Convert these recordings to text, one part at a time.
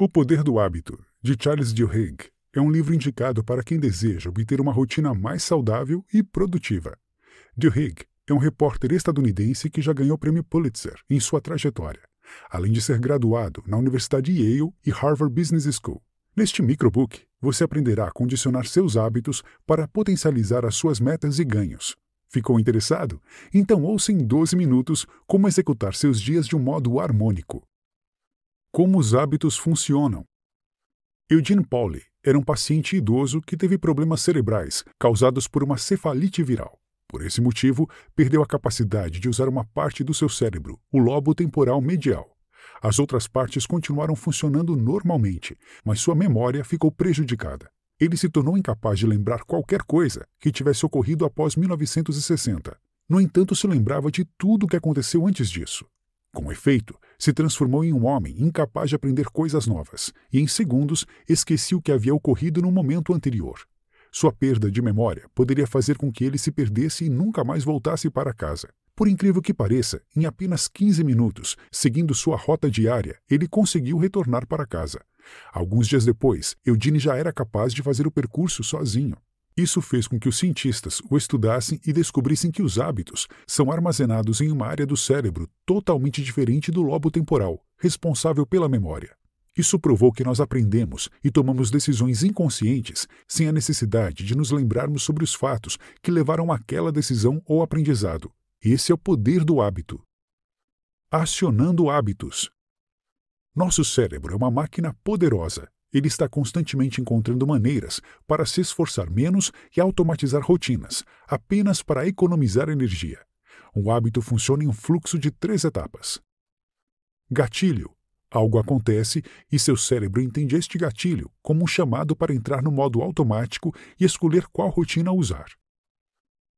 O Poder do Hábito, de Charles Duhigg, é um livro indicado para quem deseja obter uma rotina mais saudável e produtiva. Duhigg é um repórter estadunidense que já ganhou o prêmio Pulitzer em sua trajetória, além de ser graduado na Universidade Yale e Harvard Business School. Neste microbook, você aprenderá a condicionar seus hábitos para potencializar as suas metas e ganhos. Ficou interessado? Então ouça em 12 minutos como executar seus dias de um modo harmônico. Como os hábitos funcionam. Eugene Pauly era um paciente idoso que teve problemas cerebrais causados por uma cefalite viral. Por esse motivo, perdeu a capacidade de usar uma parte do seu cérebro, o lobo temporal medial. As outras partes continuaram funcionando normalmente, mas sua memória ficou prejudicada. Ele se tornou incapaz de lembrar qualquer coisa que tivesse ocorrido após 1960. No entanto, se lembrava de tudo o que aconteceu antes disso. Com efeito, se transformou em um homem incapaz de aprender coisas novas e, em segundos, esquecia o que havia ocorrido no momento anterior. Sua perda de memória poderia fazer com que ele se perdesse e nunca mais voltasse para casa. Por incrível que pareça, em apenas 15 minutos, seguindo sua rota diária, ele conseguiu retornar para casa. Alguns dias depois, Eugene já era capaz de fazer o percurso sozinho. Isso fez com que os cientistas o estudassem e descobrissem que os hábitos são armazenados em uma área do cérebro totalmente diferente do lobo temporal, responsável pela memória. Isso provou que nós aprendemos e tomamos decisões inconscientes sem a necessidade de nos lembrarmos sobre os fatos que levaram àquela decisão ou aprendizado. Esse é o poder do hábito. Acionando hábitos. Nosso cérebro é uma máquina poderosa. Ele está constantemente encontrando maneiras para se esforçar menos e automatizar rotinas, apenas para economizar energia. Um hábito funciona em um fluxo de 3 etapas. Gatilho. Algo acontece e seu cérebro entende este gatilho como um chamado para entrar no modo automático e escolher qual rotina usar.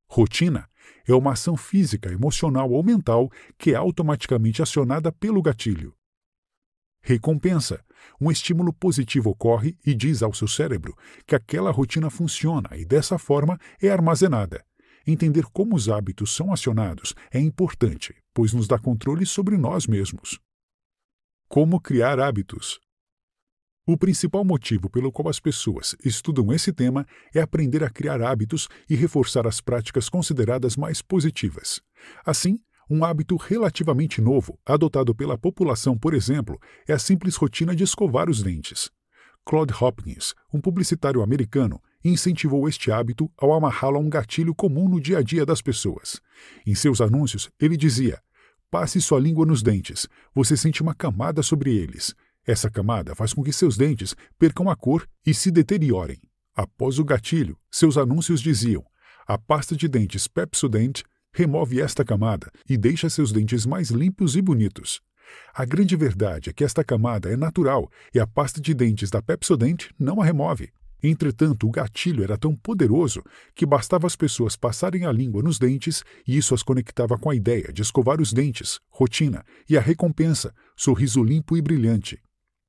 Rotina é uma ação física, emocional ou mental que é automaticamente acionada pelo gatilho. Recompensa. Um estímulo positivo ocorre e diz ao seu cérebro que aquela rotina funciona e, dessa forma, é armazenada. Entender como os hábitos são acionados é importante, pois nos dá controle sobre nós mesmos. Como criar hábitos. O principal motivo pelo qual as pessoas estudam esse tema é aprender a criar hábitos e reforçar as práticas consideradas mais positivas. Assim, um hábito relativamente novo, adotado pela população, por exemplo, é a simples rotina de escovar os dentes. Claude Hopkins, um publicitário americano, incentivou este hábito ao amarrá-lo a um gatilho comum no dia a dia das pessoas. Em seus anúncios, ele dizia: "Passe sua língua nos dentes, você sente uma camada sobre eles. Essa camada faz com que seus dentes percam a cor e se deteriorem." Após o gatilho, seus anúncios diziam: "A pasta de dentes Pepsodent remove esta camada e deixa seus dentes mais limpos e bonitos." A grande verdade é que esta camada é natural e a pasta de dentes da Pepsodent não a remove. Entretanto, o gatilho era tão poderoso que bastava as pessoas passarem a língua nos dentes e isso as conectava com a ideia de escovar os dentes, rotina, e a recompensa, sorriso limpo e brilhante.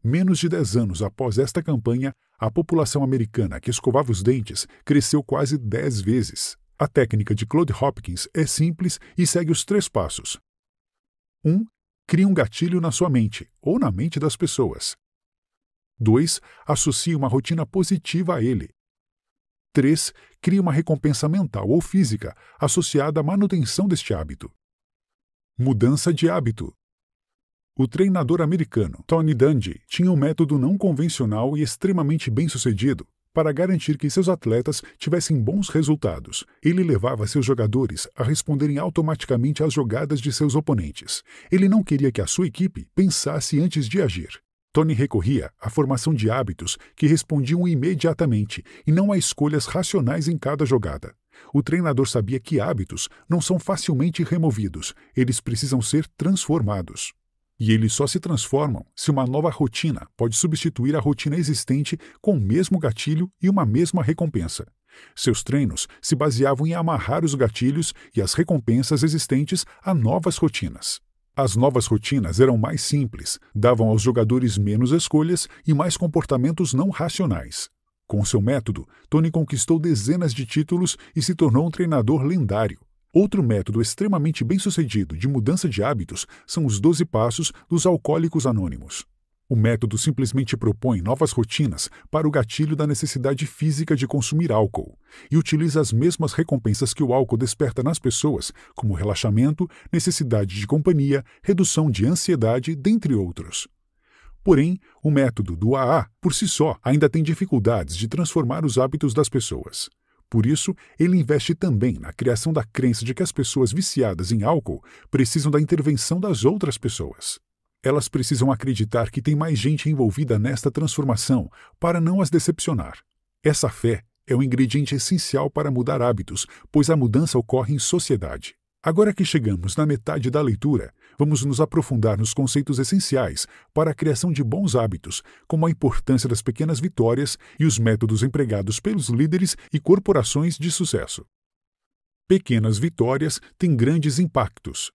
Menos de 10 anos após esta campanha, a população americana que escovava os dentes cresceu quase 10 vezes. A técnica de Claude Hopkins é simples e segue os 3 passos. 1. Crie um gatilho na sua mente, ou na mente das pessoas. 2. Associe uma rotina positiva a ele. 3. Crie uma recompensa mental ou física associada à manutenção deste hábito. Mudança de hábito. O treinador americano Tony Dungy tinha um método não convencional e extremamente bem-sucedido para garantir que seus atletas tivessem bons resultados. Ele levava seus jogadores a responderem automaticamente às jogadas de seus oponentes. Ele não queria que a sua equipe pensasse antes de agir. Tony recorria à formação de hábitos que respondiam imediatamente e não a escolhas racionais em cada jogada. O treinador sabia que hábitos não são facilmente removidos, eles precisam ser transformados. E eles só se transformam se uma nova rotina pode substituir a rotina existente com o mesmo gatilho e uma mesma recompensa. Seus treinos se baseavam em amarrar os gatilhos e as recompensas existentes a novas rotinas. As novas rotinas eram mais simples, davam aos jogadores menos escolhas e mais comportamentos não racionais. Com seu método, Tony conquistou dezenas de títulos e se tornou um treinador lendário. Outro método extremamente bem-sucedido de mudança de hábitos são os 12 passos dos Alcoólicos Anônimos. O método simplesmente propõe novas rotinas para o gatilho da necessidade física de consumir álcool e utiliza as mesmas recompensas que o álcool desperta nas pessoas, como relaxamento, necessidade de companhia, redução de ansiedade, dentre outros. Porém, o método do AA, por si só, ainda tem dificuldades de transformar os hábitos das pessoas. Por isso, ele investe também na criação da crença de que as pessoas viciadas em álcool precisam da intervenção das outras pessoas. Elas precisam acreditar que tem mais gente envolvida nesta transformação para não as decepcionar. Essa fé é um ingrediente essencial para mudar hábitos, pois a mudança ocorre em sociedade. Agora que chegamos na metade da leitura, vamos nos aprofundar nos conceitos essenciais para a criação de bons hábitos, como a importância das pequenas vitórias e os métodos empregados pelos líderes e corporações de sucesso. Pequenas vitórias têm grandes impactos.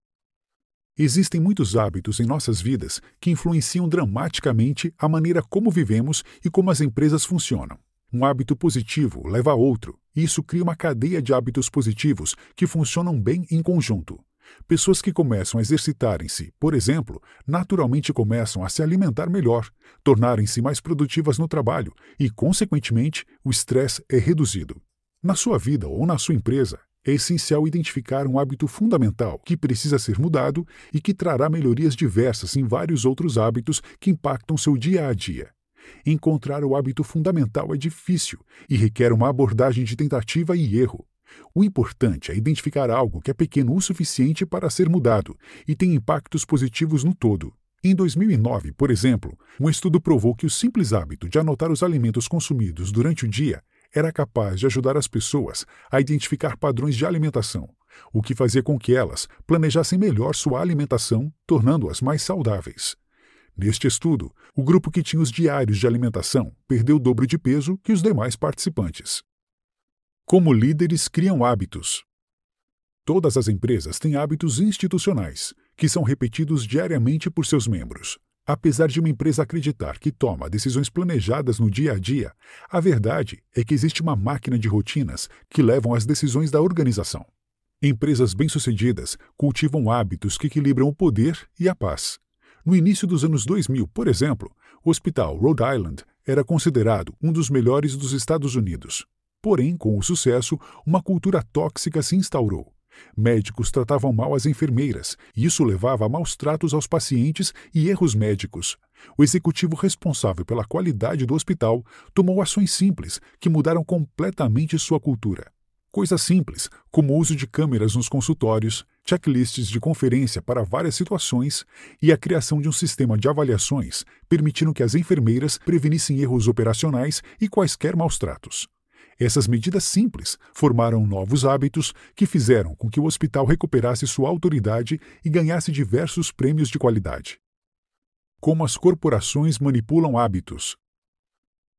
Existem muitos hábitos em nossas vidas que influenciam dramaticamente a maneira como vivemos e como as empresas funcionam. Um hábito positivo leva a outro, e isso cria uma cadeia de hábitos positivos que funcionam bem em conjunto. Pessoas que começam a exercitarem-se, por exemplo, naturalmente começam a se alimentar melhor, tornarem-se mais produtivas no trabalho e, consequentemente, o estresse é reduzido. Na sua vida ou na sua empresa, é essencial identificar um hábito fundamental que precisa ser mudado e que trará melhorias diversas em vários outros hábitos que impactam seu dia a dia. Encontrar o hábito fundamental é difícil e requer uma abordagem de tentativa e erro. O importante é identificar algo que é pequeno o suficiente para ser mudado e tem impactos positivos no todo. Em 2009, por exemplo, um estudo provou que o simples hábito de anotar os alimentos consumidos durante o dia era capaz de ajudar as pessoas a identificar padrões de alimentação, o que fazia com que elas planejassem melhor sua alimentação, tornando-as mais saudáveis. Neste estudo, o grupo que tinha os diários de alimentação perdeu o dobro de peso que os demais participantes. Como líderes criam hábitos? Todas as empresas têm hábitos institucionais, que são repetidos diariamente por seus membros. Apesar de uma empresa acreditar que toma decisões planejadas no dia a dia, a verdade é que existe uma máquina de rotinas que levam às decisões da organização. Empresas bem-sucedidas cultivam hábitos que equilibram o poder e a paz. No início dos anos 2000, por exemplo, o Hospital Rhode Island era considerado um dos melhores dos Estados Unidos. Porém, com o sucesso, uma cultura tóxica se instaurou. Médicos tratavam mal as enfermeiras, e isso levava a maus tratos aos pacientes e erros médicos. O executivo responsável pela qualidade do hospital tomou ações simples que mudaram completamente sua cultura. Coisas simples, como o uso de câmeras nos consultórios, checklists de conferência para várias situações e a criação de um sistema de avaliações, permitindo que as enfermeiras prevenissem erros operacionais e quaisquer maus tratos. Essas medidas simples formaram novos hábitos que fizeram com que o hospital recuperasse sua autoridade e ganhasse diversos prêmios de qualidade. Como as corporações manipulam hábitos?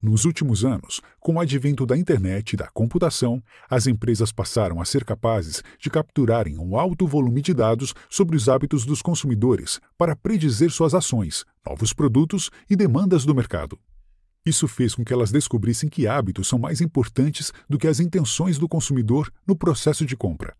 Nos últimos anos, com o advento da internet e da computação, as empresas passaram a ser capazes de capturarem um alto volume de dados sobre os hábitos dos consumidores para predizer suas ações, novos produtos e demandas do mercado. Isso fez com que elas descobrissem que hábitos são mais importantes do que as intenções do consumidor no processo de compra.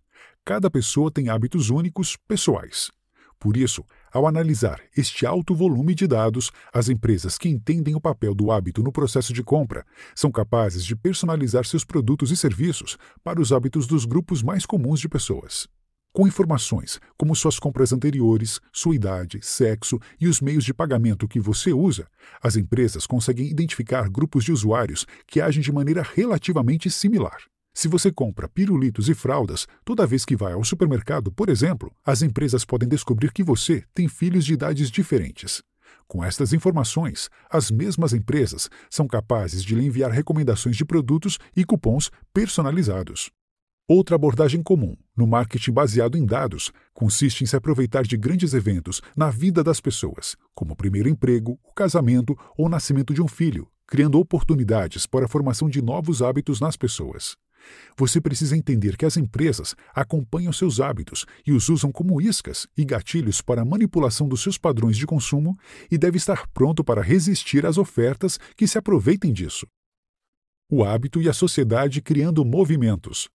Cada pessoa tem hábitos únicos, pessoais. Por isso, ao analisar este alto volume de dados, as empresas que entendem o papel do hábito no processo de compra são capazes de personalizar seus produtos e serviços para os hábitos dos grupos mais comuns de pessoas. Com informações como suas compras anteriores, sua idade, sexo e os meios de pagamento que você usa, as empresas conseguem identificar grupos de usuários que agem de maneira relativamente similar. Se você compra pirulitos e fraldas toda vez que vai ao supermercado, por exemplo, as empresas podem descobrir que você tem filhos de idades diferentes. Com estas informações, as mesmas empresas são capazes de lhe enviar recomendações de produtos e cupons personalizados. Outra abordagem comum, no marketing baseado em dados, consiste em se aproveitar de grandes eventos na vida das pessoas, como o primeiro emprego, o casamento ou o nascimento de um filho, criando oportunidades para a formação de novos hábitos nas pessoas. Você precisa entender que as empresas acompanham seus hábitos e os usam como iscas e gatilhos para a manipulação dos seus padrões de consumo e deve estar pronto para resistir às ofertas que se aproveitem disso. O hábito e a sociedade criando movimentos.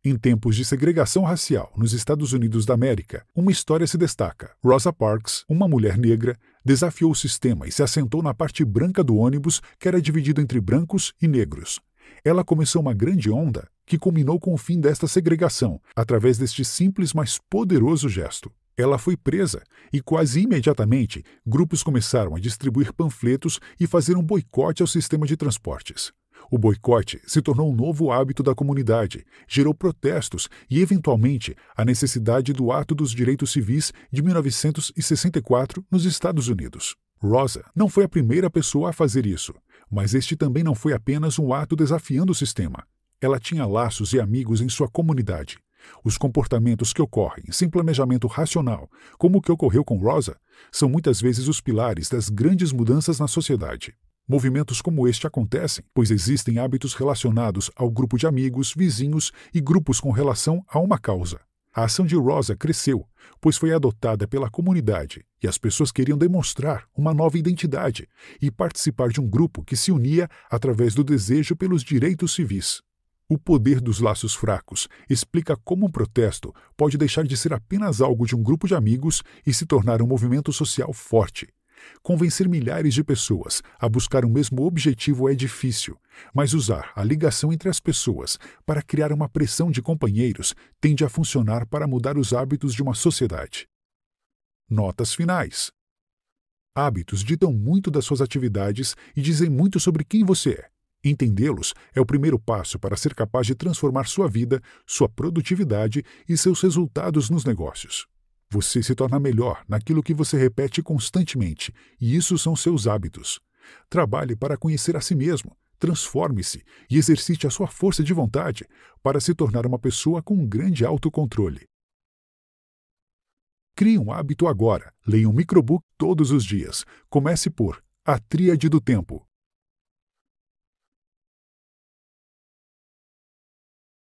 Em tempos de segregação racial nos Estados Unidos da América, uma história se destaca. Rosa Parks, uma mulher negra, desafiou o sistema e se assentou na parte branca do ônibus, que era dividido entre brancos e negros. Ela começou uma grande onda que culminou com o fim desta segregação, através deste simples, mas poderoso gesto. Ela foi presa e, quase imediatamente, grupos começaram a distribuir panfletos e fazer um boicote ao sistema de transportes. O boicote se tornou um novo hábito da comunidade, gerou protestos e, eventualmente, a necessidade do Ato dos Direitos Civis de 1964 nos Estados Unidos. Rosa não foi a primeira pessoa a fazer isso, mas este também não foi apenas um ato desafiando o sistema. Ela tinha laços e amigos em sua comunidade. Os comportamentos que ocorrem sem planejamento racional, como o que ocorreu com Rosa, são muitas vezes os pilares das grandes mudanças na sociedade. Movimentos como este acontecem, pois existem hábitos relacionados ao grupo de amigos, vizinhos e grupos com relação a uma causa. A ação de Rosa cresceu, pois foi adotada pela comunidade e as pessoas queriam demonstrar uma nova identidade e participar de um grupo que se unia através do desejo pelos direitos civis. O poder dos laços fracos explica como um protesto pode deixar de ser apenas algo de um grupo de amigos e se tornar um movimento social forte. Convencer milhares de pessoas a buscar o mesmo objetivo é difícil, mas usar a ligação entre as pessoas para criar uma pressão de companheiros tende a funcionar para mudar os hábitos de uma sociedade. Notas finais. Hábitos ditam muito das suas atividades e dizem muito sobre quem você é. Entendê-los é o primeiro passo para ser capaz de transformar sua vida, sua produtividade e seus resultados nos negócios. Você se torna melhor naquilo que você repete constantemente, e isso são seus hábitos. Trabalhe para conhecer a si mesmo, transforme-se e exercite a sua força de vontade para se tornar uma pessoa com um grande autocontrole. Crie um hábito agora. Leia um microbook todos os dias. Comece por A Tríade do Tempo.